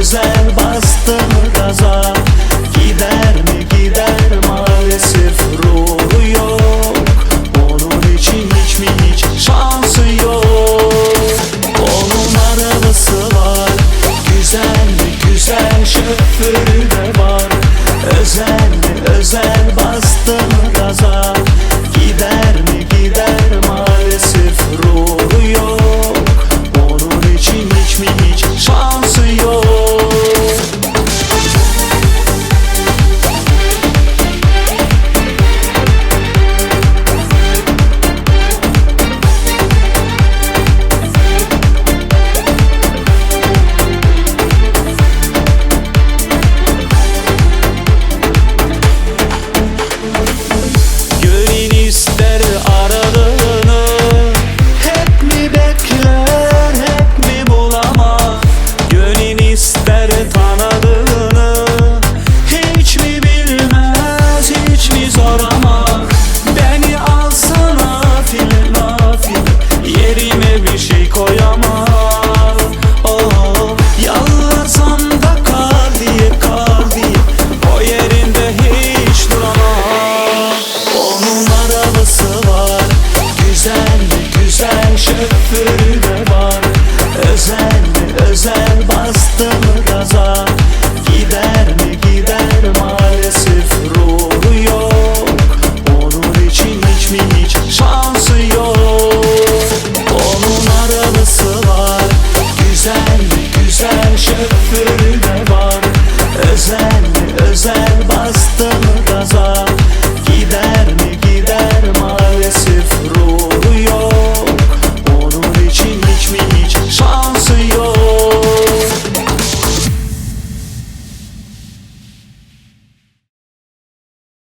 özel bastı mı gaza, gider mi gider maalesef ruhu yok. Onun için hiç mi hiç şansı yok. Onun arabası var, güzel mi güzel, şoförü de var. Özel mi özel bastı mı gaza, gider mi gider maalesef ruhu yok. Onun için hiç mi hiç şansı yok. Gönül ister aradığını, hep mi bekler, hep mi bulamaz? Gönül ister tanıdığını, hiç mi bilmez, hiç mi zor ama? Beni alsana nafile nafile, yerime bir şey koyamaz. Oh, yalvarsam da kal diye kal diye, o yerinde hiç duramaz. Onun arabası var, güzel mi güzel, şoförü de var. Özel mi özel bastı mı gaza, gider mi gider maalesef ruhu yok. Onun için hiç mi hiç şansı yok. Onun arabası var, güzel mi güzel, şoförü